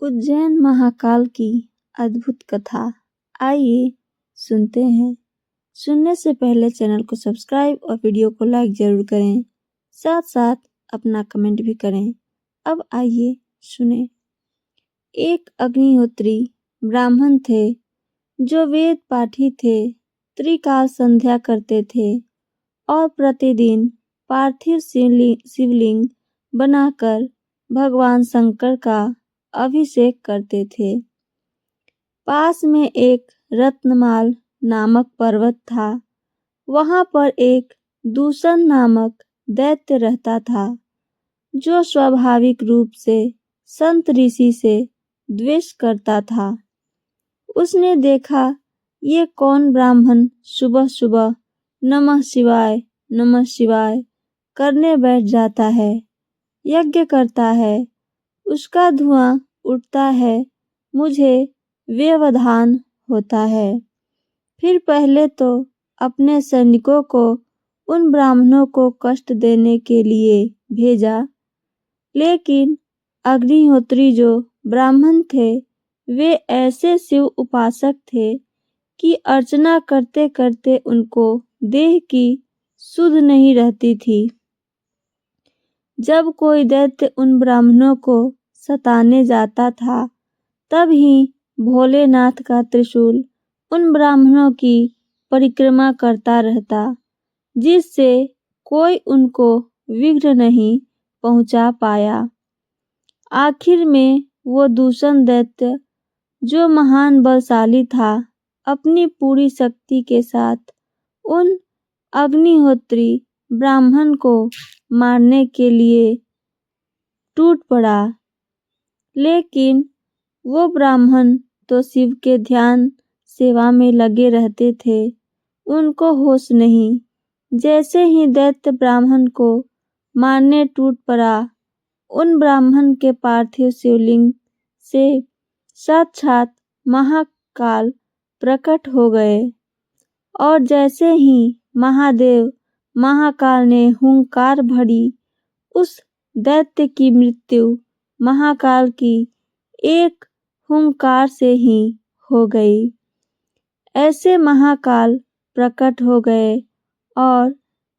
उज्जैन महाकाल की अद्भुत कथा। आइए सुनते हैं। सुनने से पहले चैनल को सब्सक्राइब और वीडियो को लाइक जरूर करें, साथ साथ अपना कमेंट भी करें। अब आइए सुने। एक अग्निहोत्री ब्राह्मण थे जो वेद पाठी थे, त्रिकाल संध्या करते थे और प्रतिदिन पार्थिव शिवलिंग बनाकर भगवान शंकर का अभिषेक करते थे। पास में एक रत्नमाल नामक पर्वत था। वहां पर एक दूषण नामक दैत्य रहता था जो स्वाभाविक रूप से संत ऋषि से द्वेष करता था। उसने देखा ये कौन ब्राह्मण सुबह सुबह नमः शिवाय करने बैठ जाता है, यज्ञ करता है, उसका धुआं उठता है, मुझे व्यवधान होता है। फिर पहले तो अपने सैनिकों को उन ब्राह्मणों को कष्ट देने के लिए भेजा, लेकिन अग्निहोत्री जो ब्राह्मण थे वे ऐसे शिव उपासक थे कि अर्चना करते करते उनको देह की सुध नहीं रहती थी। जब कोई दैत्य उन ब्राह्मणों को सताने जाता था तब ही भोलेनाथ का त्रिशूल उन ब्राह्मणों की परिक्रमा करता रहता, जिससे कोई उनको विघ्न नहीं पहुंचा पाया। आखिर में वो दूषण दैत्य जो महान बलशाली था, अपनी पूरी शक्ति के साथ उन अग्निहोत्री ब्राह्मण को मारने के लिए टूट पड़ा। लेकिन वो ब्राह्मण तो शिव के ध्यान सेवा में लगे रहते थे, उनको होश नहीं। जैसे ही दैत्य ब्राह्मण को मारने टूट पड़ा, उन ब्राह्मण के पार्थिव शिवलिंग से साक्षात महाकाल प्रकट हो गए और जैसे ही महाकाल ने हुंकार भरी, उस दैत्य की मृत्यु महाकाल की एक हुंकार से ही हो गई। ऐसे महाकाल प्रकट हो गए और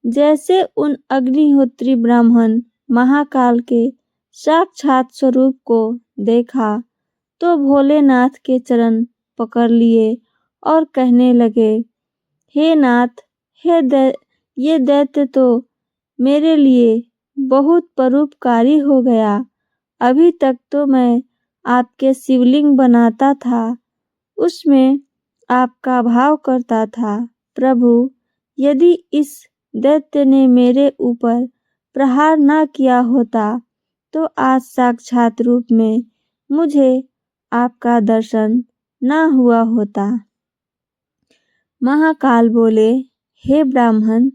जैसे उन अग्निहोत्री ब्राह्मण महाकाल के साक्षात स्वरूप को देखा तो भोलेनाथ के चरण पकड़ लिए और कहने लगे, हे नाथ, ये दैत्य तो मेरे लिए बहुत परोपकारी हो गया। अभी तक तो मैं आपके शिवलिंग बनाता था, उसमें आपका भाव करता था। प्रभु, यदि इस दैत्य ने मेरे ऊपर प्रहार न किया होता तो आज साक्षात रूप में मुझे आपका दर्शन न हुआ होता। महाकाल बोले, हे ब्राह्मण,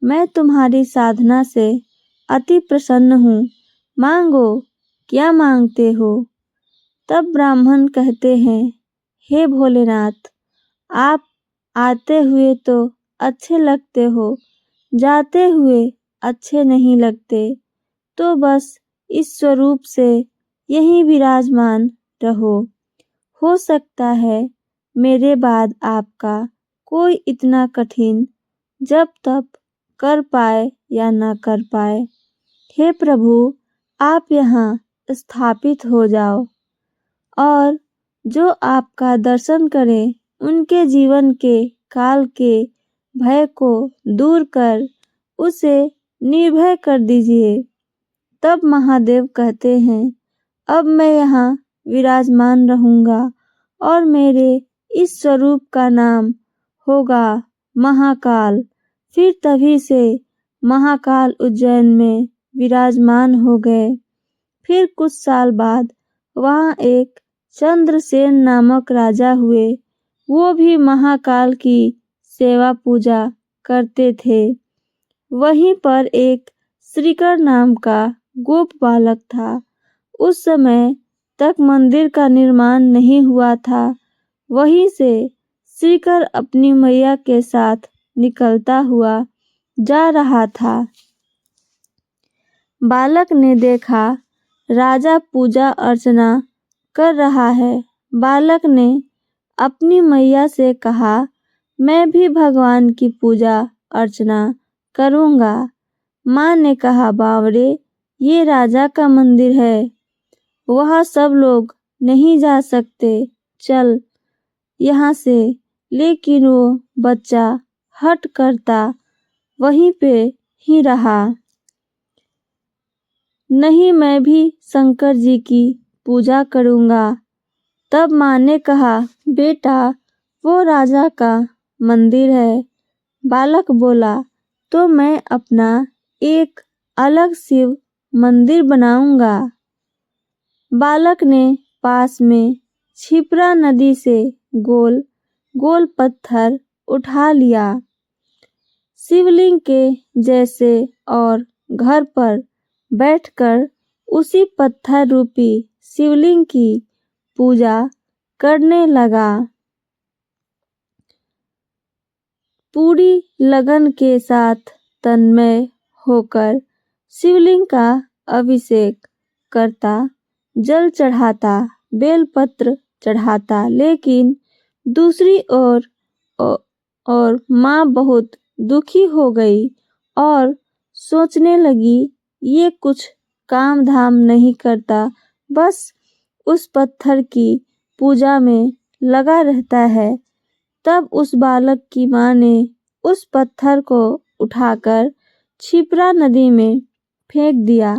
मैं तुम्हारी साधना से अति प्रसन्न हूँ, मांगो, क्या मांगते हो? तब ब्राह्मण कहते हैं, हे भोलेनाथ, आप आते हुए तो अच्छे लगते हो, जाते हुए अच्छे नहीं लगते, तो बस इस स्वरूप से यहीं विराजमान रहो। हो सकता है मेरे बाद आपका कोई इतना कठिन जप तप कर पाए या न कर पाए। हे प्रभु, आप यहाँ स्थापित हो जाओ और जो आपका दर्शन करें उनके जीवन के काल के भय को दूर कर उसे निर्भय कर दीजिए। तब महादेव कहते हैं, अब मैं यहाँ विराजमान रहूंगा और मेरे इस स्वरूप का नाम होगा महाकाल। फिर तभी से महाकाल उज्जैन में विराजमान हो गए। फिर कुछ साल बाद वहाँ एक चंद्रसेन नामक राजा हुए। वो भी महाकाल की सेवा पूजा करते थे। वहीं पर एक श्रीकर नाम का गोप बालक था। उस समय तक मंदिर का निर्माण नहीं हुआ था। वहीं से श्रीकर अपनी मैया के साथ निकलता हुआ जा रहा था। बालक ने देखा राजा पूजा अर्चना कर रहा है। बालक ने अपनी मैया से कहा, मैं भी भगवान की पूजा अर्चना करूँगा। माँ ने कहा, बावरे, ये राजा का मंदिर है, वहाँ सब लोग नहीं जा सकते, चल यहाँ से। लेकिन वो बच्चा हट करता वहीं पे ही रहा। नहीं, मैं भी शंकर जी की पूजा करूँगा। तब माँ ने कहा, बेटा, वो राजा का मंदिर है। बालक बोला, तो मैं अपना एक अलग शिव मंदिर बनाऊंगा। बालक ने पास में क्षिप्रा नदी से गोल गोल पत्थर उठा लिया, शिवलिंग के जैसे, और घर पर बैठकर उसी पत्थर रूपी शिवलिंग की पूजा करने लगा। पूरी लगन के साथ तन्मय होकर शिवलिंग का अभिषेक करता, जल चढ़ाता, बेलपत्र चढ़ाता। लेकिन दूसरी ओर माँ बहुत दुखी हो गई और सोचने लगी, ये कुछ काम धाम नहीं करता, बस उस पत्थर की पूजा में लगा रहता है। तब उस बालक की माँ ने उस पत्थर को उठाकर क्षिप्रा नदी में फेंक दिया।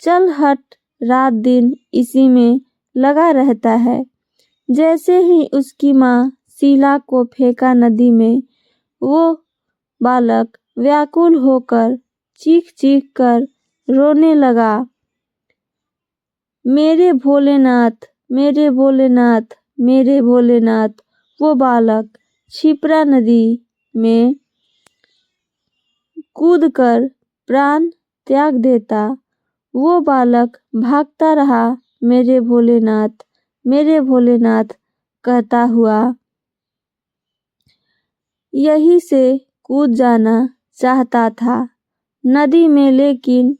चल हट, रात दिन इसी में लगा रहता है। जैसे ही उसकी माँ शीला को फेंका नदी में, वो बालक व्याकुल होकर चीख चीख कर रोने लगा, मेरे भोलेनाथ, मेरे भोलेनाथ, मेरे भोलेनाथ। वो बालक क्षिप्रा नदी में कूदकर प्राण त्याग देता। वो बालक भागता रहा, मेरे भोलेनाथ, मेरे भोलेनाथ कहता हुआ यहीं से कूद जाना चाहता था नदी में। लेकिन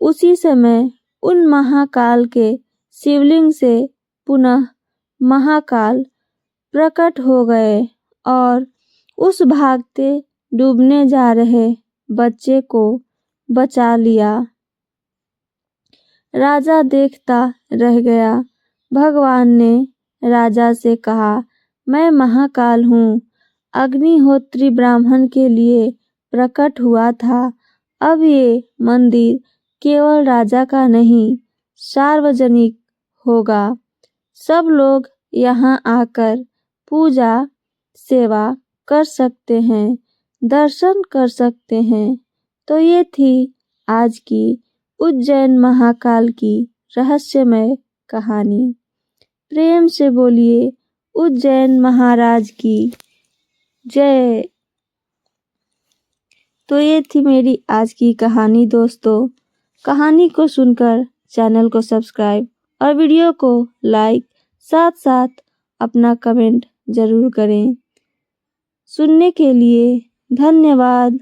उसी समय उन महाकाल के शिवलिंग से पुनः महाकाल प्रकट हो गए और उस भागते डूबने जा रहे बच्चे को बचा लिया। राजा देखता रह गया। भगवान ने राजा से कहा, मैं महाकाल हूँ, अग्निहोत्री ब्राह्मण के लिए प्रकट हुआ था। अब ये मंदिर केवल राजा का नहीं, सार्वजनिक होगा। सब लोग यहाँ आकर पूजा सेवा कर सकते हैं, दर्शन कर सकते हैं। तो ये थी आज की उज्जैन महाकाल की रहस्यमय कहानी। प्रेम से बोलिए उज्जैन महाराज की जय। तो ये थी मेरी आज की कहानी दोस्तों। कहानी को सुनकर चैनल को सब्सक्राइब और वीडियो को लाइक, साथ साथ अपना कमेंट जरूर करें। सुनने के लिए धन्यवाद।